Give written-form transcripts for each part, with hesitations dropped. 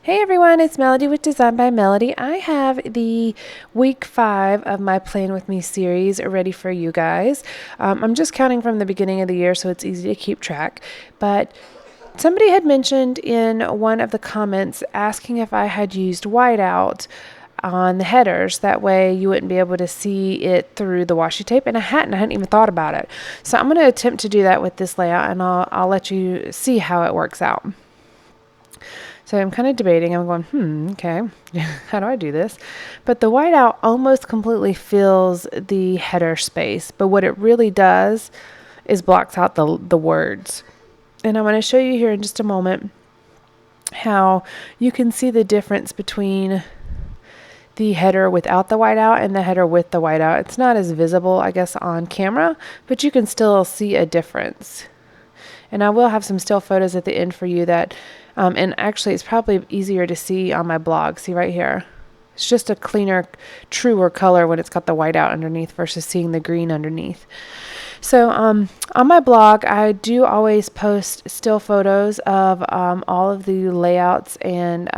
Hey everyone, it's Melody with Design by Melody. I have the week 5 of my Plan With Me series ready for you guys. I'm just counting from the beginning of the year so it's easy to keep track. But somebody had mentioned in one of the comments asking if I had used whiteout on the headers. That way you wouldn't be able to see it through the washi tape. And I hadn't even thought about it. So I'm going to attempt to do that with this layout, and I'll let you see how it works out. So I'm kind of debating. I'm going, okay, how do I do this? But the whiteout almost completely fills the header space. But what it really does is blocks out the words. And I'm going to show you here in just a moment how you can see the difference between the header without the whiteout and the header with the whiteout. It's not as visible, I guess, on camera, but you can still see a difference. And I will have some still photos at the end for you that, and actually it's probably easier to see on my blog. See right here. It's just a cleaner, truer color when it's got the white out underneath versus seeing the green underneath. So on my blog, I do always post still photos of all of the layouts and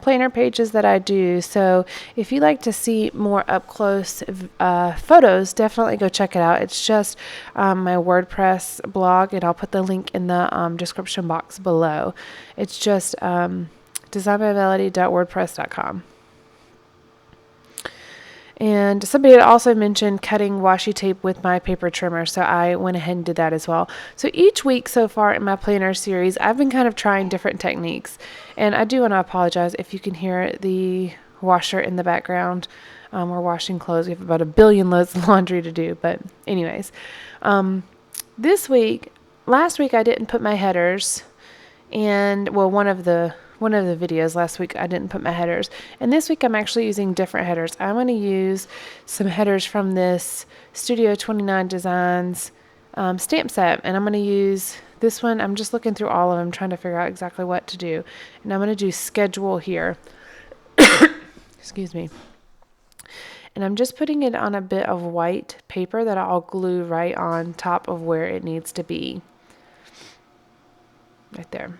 planner pages that I do. So if you like to see more up close photos, definitely go check it out. It's just my WordPress blog, and I'll put the link in the description box below. It's just designbymelody.wordpress.com. And somebody had also mentioned cutting washi tape with my paper trimmer, so I went ahead and did that as well. So each week so far in my planner series, I've been kind of trying different techniques. And I do want to apologize if you can hear the washer in the background. We're washing clothes. We have about 1 billion loads of laundry to do. But anyways, last week I didn't put my headers, and well, one of the videos last week I didn't put my headers, and this week I'm actually using different headers. I'm going to use some headers from this Studio 29 Designs stamp set, and I'm going to use this one. I'm just looking through all of them trying to figure out exactly what to do, and I'm going to do schedule here. Excuse me. And I'm just putting it on a bit of white paper that I'll glue right on top of where it needs to be, right there.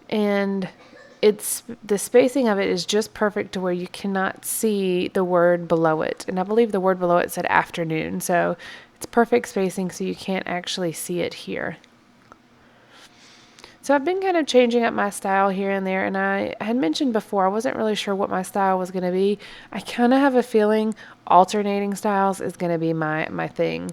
And it's the spacing of it is just perfect to where you cannot see the word below it. And I believe the word below it said afternoon, so it's perfect spacing so you can't actually see it here. So I've been kind of changing up my style here and there, and I had mentioned before I wasn't really sure what my style was going to be. I kind of have a feeling alternating styles is going to be my thing.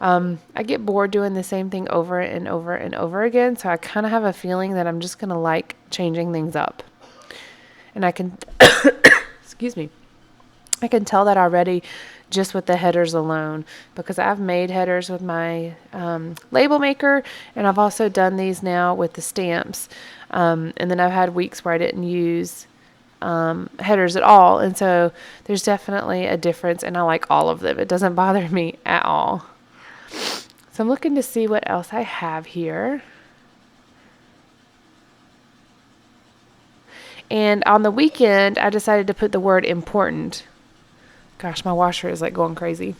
I get bored doing the same thing over and over and over again, so I kind of have a feeling that I'm just going to like changing things up. And I can, excuse me, I can tell that already just with the headers alone, because I've made headers with my label maker, and I've also done these now with the stamps. And then I've had weeks where I didn't use headers at all, and so there's definitely a difference, and I like all of them. It doesn't bother me at all. So I'm looking to see what else I have here. And on the weekend, I decided to put the word important. Gosh, my washer is like going crazy.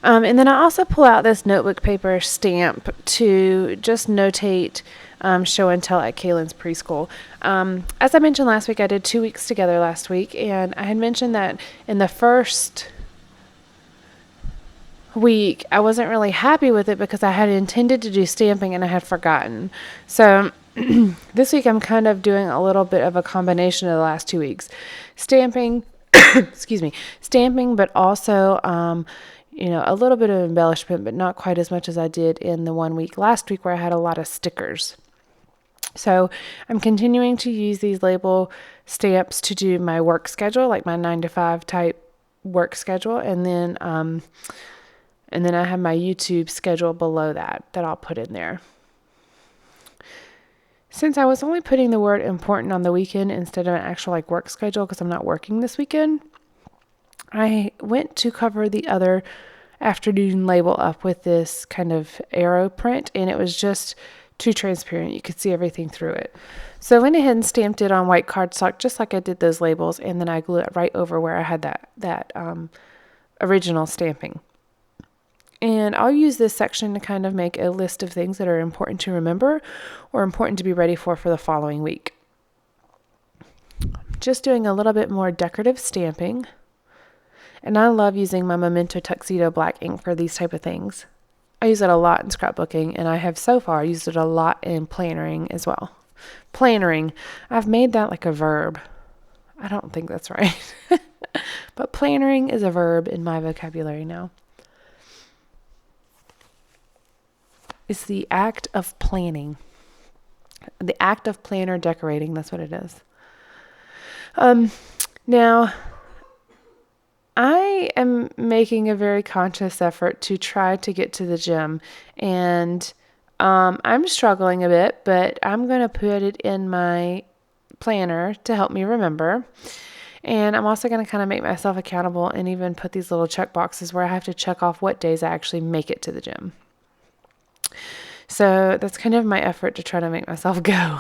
And then I also pull out this notebook paper stamp to just notate show and tell at Kaylin's preschool. As I mentioned last week, I did 2 weeks together last week, and I had mentioned that in the first week I wasn't really happy with it because I had intended to do stamping and I had forgotten. So this week I'm kind of doing a little bit of a combination of the last 2 weeks. Stamping, excuse me, stamping, but also a little bit of embellishment, but not quite as much as I did in the 1 week last week where I had a lot of stickers. So I'm continuing to use these label stamps to do my work schedule, like my 9-to-5 type work schedule, and then I have my YouTube schedule below that I'll put in there. Since I was only putting the word important on the weekend instead of an actual work schedule because I'm not working this weekend, I went to cover the other afternoon label up with this kind of arrow print, and it was just too transparent. You could see everything through it. So I went ahead and stamped it on white cardstock just like I did those labels, and then I glued it right over where I had that original stamping. And I'll use this section to kind of make a list of things that are important to remember or important to be ready for the following week. Just doing a little bit more decorative stamping. And I love using my Memento Tuxedo black ink for these type of things. I use it a lot in scrapbooking, and I have so far used it a lot in plannering as well. Plannering. I've made that like a verb. I don't think that's right. But plannering is a verb in my vocabulary now. It's the act of planning. The act of planner decorating, that's what it is. Now, I am making a very conscious effort to try to get to the gym, and I'm struggling a bit, but I'm going to put it in my planner to help me remember. And I'm also going to kind of make myself accountable and even put these little check boxes where I have to check off what days I actually make it to the gym. So that's kind of my effort to try to make myself go.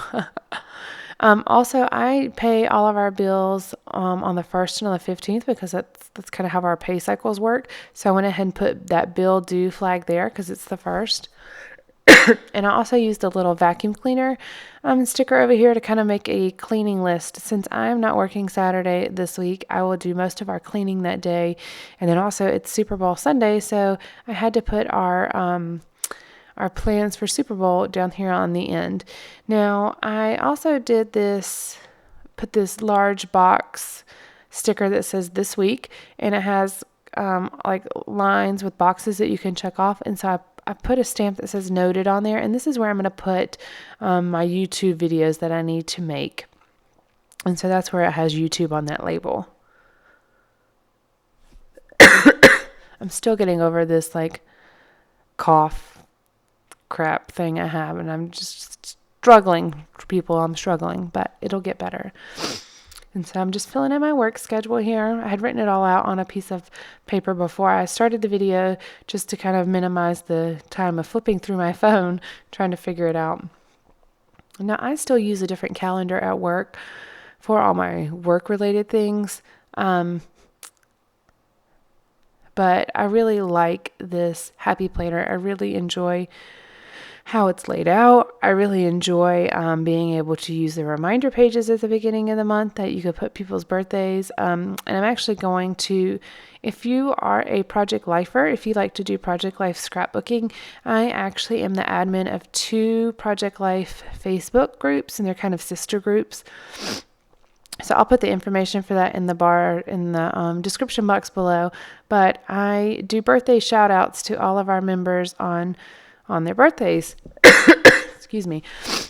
Also, I pay all of our bills on the 1st and on the 15th because that's kind of how our pay cycles work. So I went ahead and put that bill due flag there because it's the 1st. And I also used a little vacuum cleaner sticker over here to kind of make a cleaning list. Since I'm not working Saturday this week, I will do most of our cleaning that day. And then also it's Super Bowl Sunday, so I had to put our plans for Super Bowl down here on the end. Now, I also put this large box sticker that says this week, and it has like lines with boxes that you can check off. And so I put a stamp that says noted on there, and this is where I'm going to put my YouTube videos that I need to make. And so that's where it has YouTube on that label. I'm still getting over this like cough crap thing I have, and I'm just struggling, people. I'm struggling, but it'll get better. And so I'm just filling in my work schedule here. I had written it all out on a piece of paper before I started the video just to kind of minimize the time of flipping through my phone, trying to figure it out. Now, I still use a different calendar at work for all my work-related things, but I really like this Happy Planner. I really enjoy how it's laid out. I really enjoy being able to use the reminder pages at the beginning of the month that you could put people's birthdays. And I'm actually going to, if you are a Project Lifer, if you like to do Project Life scrapbooking, I actually am the admin of 2 Project Life Facebook groups, and they're kind of sister groups. So I'll put the information for that in the description box below. But I do birthday shout outs to all of our members on their birthdays. Excuse me.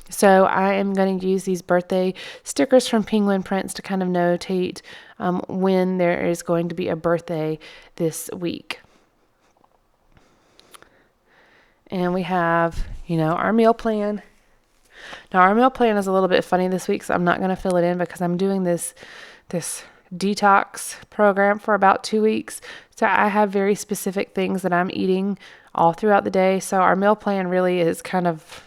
So I am going to use these birthday stickers from Penguin Prints to kind of notate when there is going to be a birthday this week. And we have, our meal plan. Now, our meal plan is a little bit funny this week, so I'm not going to fill it in because I'm doing this detox program for about 2 weeks. So I have very specific things that I'm eating all throughout the day. So our meal plan really is kind of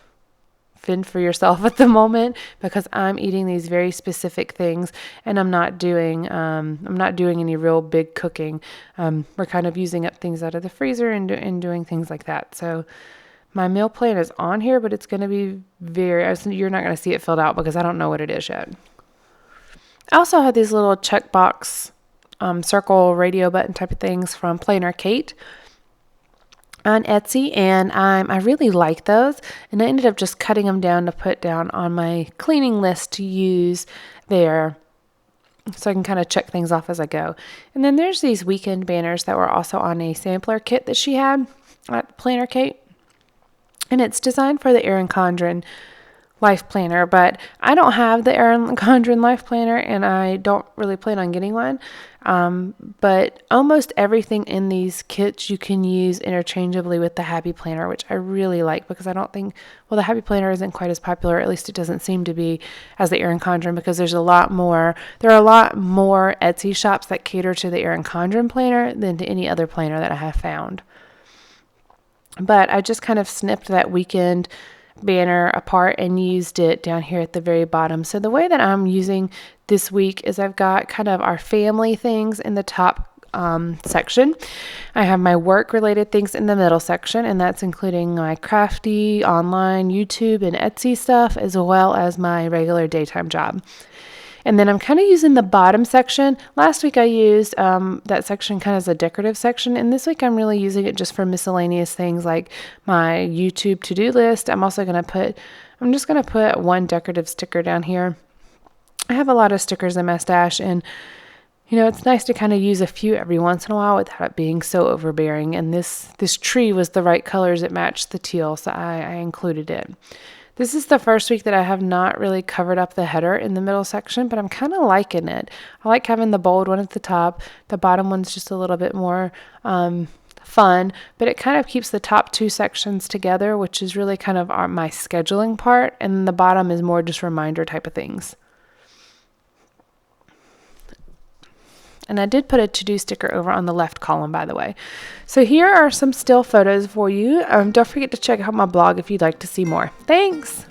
fend for yourself at the moment because I'm eating these very specific things, and I'm not doing any real big cooking. We're kind of using up things out of the freezer and doing things like that. So my meal plan is on here, but it's going to be you're not going to see it filled out because I don't know what it is yet. I also have these little checkbox circle radio button type of things from Planner Kate on Etsy, and I really like those, and I ended up just cutting them down to put down on my cleaning list to use there so I can kind of check things off as I go. And then there's these weekend banners that were also on a sampler kit that she had at Planner Kate, and it's designed for the Erin Condren Life Planner, but I don't have the Erin Condren Life Planner, and I don't really plan on getting one. But almost everything in these kits you can use interchangeably with the Happy Planner, which I really like because I don't think, the Happy Planner isn't quite as popular, at least it doesn't seem to be, as the Erin Condren, because there are a lot more Etsy shops that cater to the Erin Condren planner than to any other planner that I have found. But I just kind of snipped that weekend banner apart and used it down here at the very bottom. So the way that I'm using this week is I've got kind of our family things in the top section. I have my work related things in the middle section, and that's including my crafty, online, YouTube, and Etsy stuff, as well as my regular daytime job. And then I'm kind of using the bottom section. Last week I used that section kind of as a decorative section, and this week I'm really using it just for miscellaneous things like my YouTube to-do list. I'm just going to put one decorative sticker down here. I have a lot of stickers in my stash, and it's nice to kind of use a few every once in a while without it being so overbearing. And this tree was the right colors. It matched the teal, so I included it. This is the first week that I have not really covered up the header in the middle section, but I'm kind of liking it. I like having the bold one at the top. The bottom one's just a little bit more fun, but it kind of keeps the top two sections together, which is really kind of my scheduling part, and the bottom is more just reminder type of things. And I did put a to-do sticker over on the left column, by the way. So here are some still photos for you. Don't forget to check out my blog if you'd like to see more. Thanks!